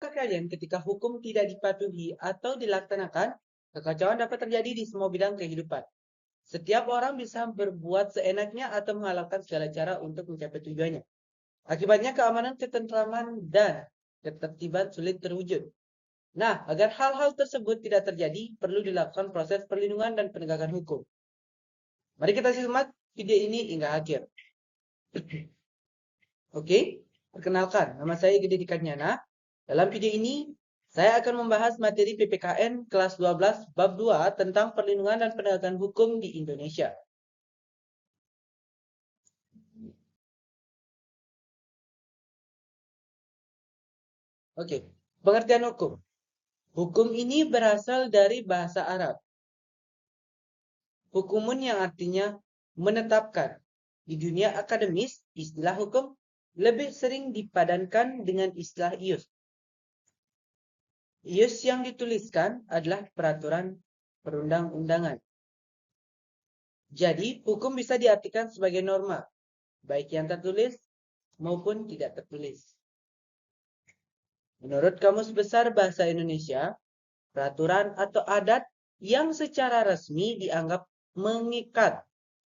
tahukah kalian ketika hukum tidak dipatuhi atau dilaksanakan, kekacauan dapat terjadi di semua bidang kehidupan. Setiap orang bisa berbuat seenaknya atau menghalalkan segala cara untuk mencapai tujuannya. Akibatnya keamanan, ketentraman, dan ketertiban sulit terwujud. Nah, agar hal-hal tersebut tidak terjadi, perlu dilakukan proses perlindungan dan penegakan hukum. Mari kita simak video ini hingga akhir. Oke, perkenalkan, nama saya Gede Dikanyana. Dalam video ini, saya akan membahas materi PPKN kelas 12 bab 2 tentang perlindungan dan penegakan hukum di Indonesia. Oke, pengertian hukum. Hukum ini berasal dari bahasa Arab. Hukumun yang artinya menetapkan. Di dunia akademis, istilah hukum lebih sering dipadankan dengan istilah ius. Ius yang dituliskan adalah peraturan perundang-undangan. Jadi, hukum bisa diartikan sebagai norma, baik yang tertulis maupun tidak tertulis. Menurut Kamus Besar Bahasa Indonesia, peraturan atau adat yang secara resmi dianggap mengikat,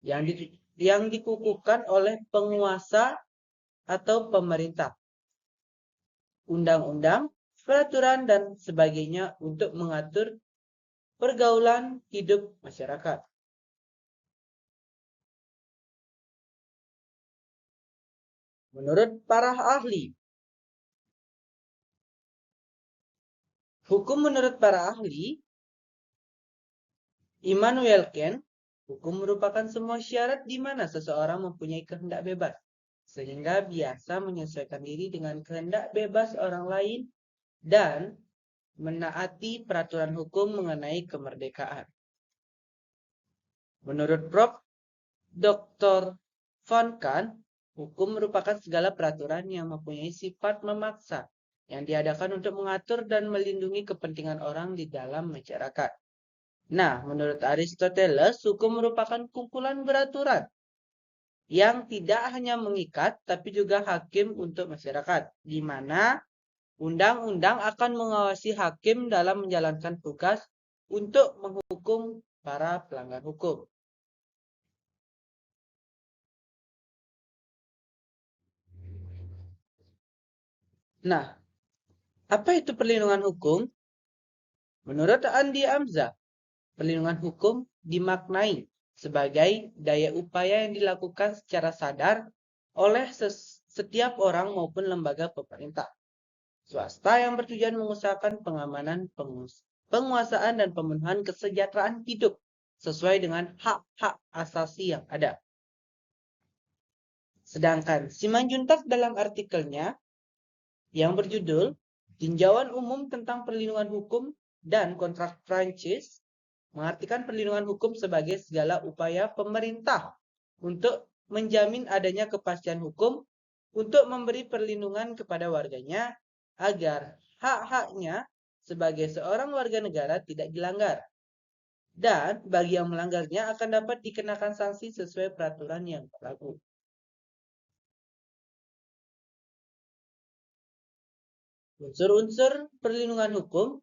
yang dikukuhkan oleh penguasa atau pemerintah, undang-undang, peraturan, dan sebagainya untuk mengatur pergaulan hidup masyarakat. Menurut para ahli, hukum menurut para ahli, Immanuel Kant, hukum merupakan semua syarat di mana seseorang mempunyai kehendak bebas, sehingga biasa menyesuaikan diri dengan kehendak bebas orang lain dan menaati peraturan hukum mengenai kemerdekaan. Menurut Prof. Dr. Von Kant, hukum merupakan segala peraturan yang mempunyai sifat memaksa, yang diadakan untuk mengatur dan melindungi kepentingan orang di dalam masyarakat. Nah, menurut Aristoteles, hukum merupakan kumpulan beraturan yang tidak hanya mengikat, tapi juga hakim untuk masyarakat, di mana undang-undang akan mengawasi hakim dalam menjalankan tugas untuk menghukum para pelanggar hukum. Nah, apa itu perlindungan hukum? Menurut Andi Amzah, perlindungan hukum dimaknai sebagai daya upaya yang dilakukan secara sadar oleh setiap orang maupun lembaga pemerintah, swasta yang bertujuan mengusahakan pengamanan, penguasaan, dan pemenuhan kesejahteraan hidup sesuai dengan hak-hak asasi yang ada. Sedangkan Simanjuntak dalam artikelnya yang berjudul Tinjauan Umum tentang Perlindungan Hukum dan Kontrak Prancis mengartikan perlindungan hukum sebagai segala upaya pemerintah untuk menjamin adanya kepastian hukum untuk memberi perlindungan kepada warganya agar hak-haknya sebagai seorang warga negara tidak dilanggar. Dan bagi yang melanggarnya akan dapat dikenakan sanksi sesuai peraturan yang berlaku. Unsur-unsur perlindungan hukum.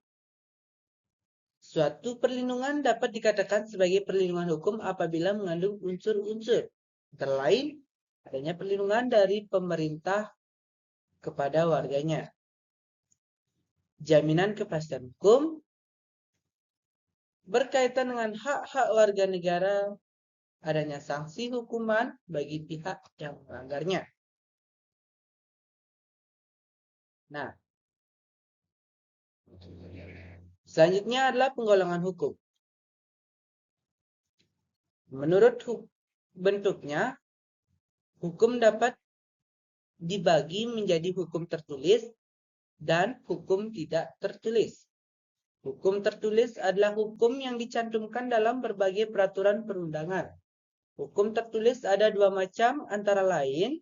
Suatu perlindungan dapat dikatakan sebagai perlindungan hukum apabila mengandung unsur-unsur. Antara lain, adanya perlindungan dari pemerintah kepada warganya. Jaminan kepastian hukum berkaitan dengan hak-hak warga negara, adanya sanksi hukuman bagi pihak yang melanggarnya. Nah, selanjutnya adalah penggolongan hukum. Menurut bentuknya, hukum dapat dibagi menjadi hukum tertulis dan hukum tidak tertulis. Hukum tertulis adalah hukum yang dicantumkan dalam berbagai peraturan perundangan. Hukum tertulis ada dua macam, antara lain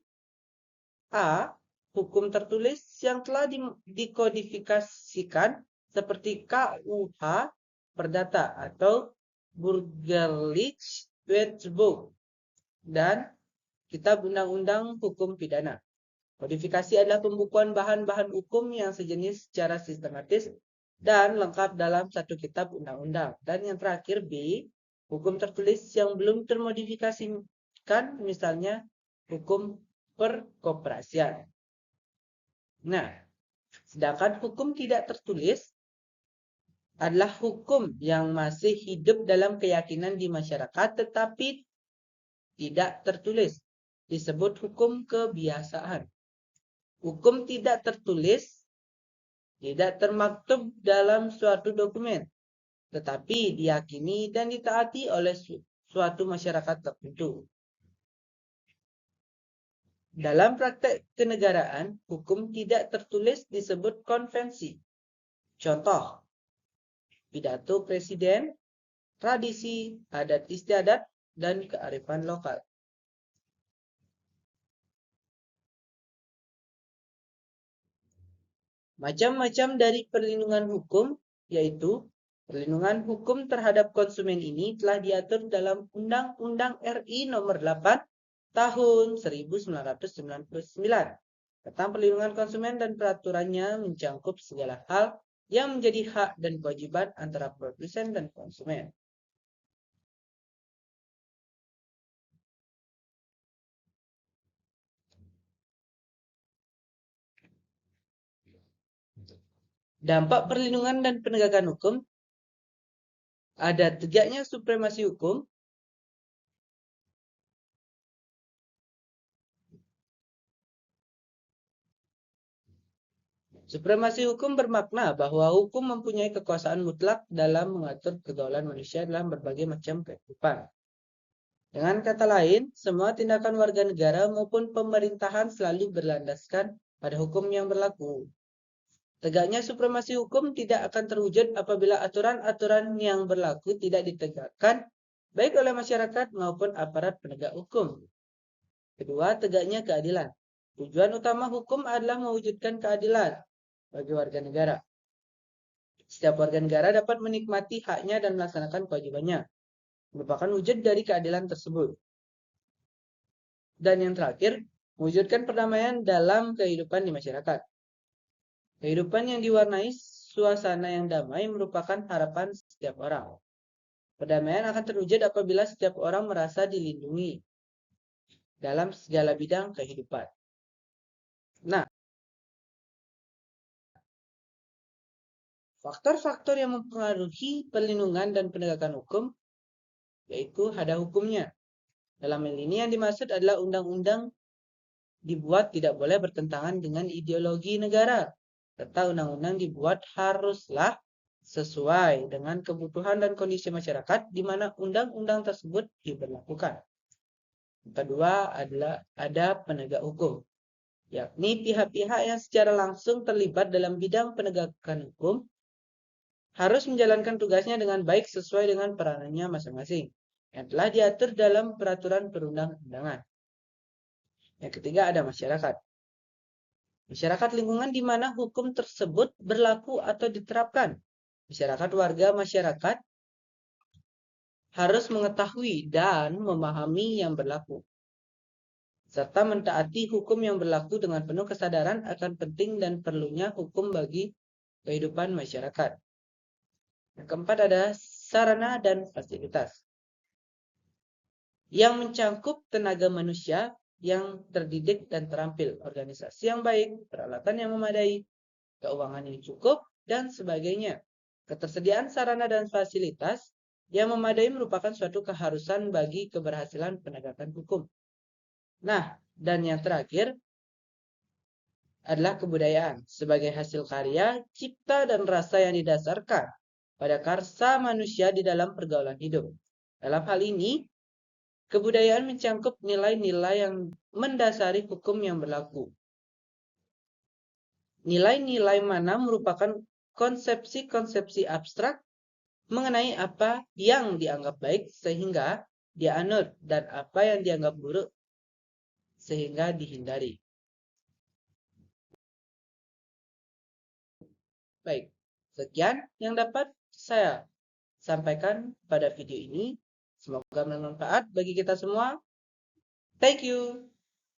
A. Hukum tertulis yang telah dikodifikasikan seperti KUH Perdata atau Bürgerliches Gesetzbuch dan Kitab Undang-Undang Hukum Pidana. Kodifikasi adalah pembukuan bahan-bahan hukum yang sejenis secara sistematis dan lengkap dalam satu kitab undang-undang. Dan yang terakhir B, hukum tertulis yang belum termodifikasikan, misalnya hukum perkoperasian. Nah, sedangkan hukum tidak tertulis adalah hukum yang masih hidup dalam keyakinan di masyarakat tetapi tidak tertulis. Disebut hukum kebiasaan. Hukum tidak tertulis tidak termaktub dalam suatu dokumen, tetapi diyakini dan ditaati oleh suatu masyarakat tertentu. Dalam praktek kenegaraan, hukum tidak tertulis disebut konvensi. Contoh, pidato presiden, tradisi, adat istiadat, dan kearifan lokal. Macam-macam dari perlindungan hukum, yaitu perlindungan hukum terhadap konsumen ini telah diatur dalam Undang-Undang RI Nomor 8 Tahun 1999 tentang perlindungan konsumen dan peraturannya mencakup segala hal yang menjadi hak dan kewajiban antara produsen dan konsumen. Dampak perlindungan dan penegakan hukum, ada tegaknya supremasi hukum, supremasi hukum bermakna bahwa hukum mempunyai kekuasaan mutlak dalam mengatur pergaulan manusia dalam berbagai macam kehidupan. Dengan kata lain, semua tindakan warga negara maupun pemerintahan selalu berlandaskan pada hukum yang berlaku. Tegaknya supremasi hukum tidak akan terwujud apabila aturan-aturan yang berlaku tidak ditegakkan baik oleh masyarakat maupun aparat penegak hukum. Kedua, tegaknya keadilan. Tujuan utama hukum adalah mewujudkan keadilan bagi warga negara. Setiap warga negara dapat menikmati haknya dan melaksanakan kewajibannya, merupakan wujud dari keadilan tersebut. Dan yang terakhir, mewujudkan perdamaian dalam kehidupan di masyarakat. Kehidupan yang diwarnai suasana yang damai merupakan harapan setiap orang. Perdamaian akan terwujud apabila setiap orang merasa dilindungi dalam segala bidang kehidupan. Nah, faktor-faktor yang mempengaruhi perlindungan dan penegakan hukum yaitu ada hukumnya. Dalam hal ini yang dimaksud adalah undang-undang dibuat tidak boleh bertentangan dengan ideologi negara. Serta undang-undang dibuat haruslah sesuai dengan kebutuhan dan kondisi masyarakat di mana undang-undang tersebut diberlakukan. Kedua adalah ada penegak hukum, yakni pihak-pihak yang secara langsung terlibat dalam bidang penegakan hukum harus menjalankan tugasnya dengan baik sesuai dengan peranannya masing-masing yang telah diatur dalam peraturan perundang-undangan. Yang ketiga ada masyarakat. Masyarakat lingkungan di mana hukum tersebut berlaku atau diterapkan. Masyarakat warga masyarakat harus mengetahui dan memahami yang berlaku, serta mentaati hukum yang berlaku dengan penuh kesadaran akan penting dan perlunya hukum bagi kehidupan masyarakat. Yang keempat ada sarana dan fasilitas yang mencakup tenaga manusia yang terdidik dan terampil, organisasi yang baik, peralatan yang memadai, keuangan yang cukup, dan sebagainya. Ketersediaan sarana dan fasilitas yang memadai merupakan suatu keharusan bagi keberhasilan penegakan hukum. Nah, dan yang terakhir adalah kebudayaan sebagai hasil karya, cipta, dan rasa yang didasarkan pada karsa manusia di dalam pergaulan hidup. Dalam hal ini, kebudayaan mencakup nilai-nilai yang mendasari hukum yang berlaku. Nilai-nilai mana merupakan konsepsi-konsepsi abstrak mengenai apa yang dianggap baik sehingga dianut dan apa yang dianggap buruk sehingga dihindari. Baik, sekian yang dapat saya sampaikan pada video ini. Semoga bermanfaat bagi kita semua. Thank you.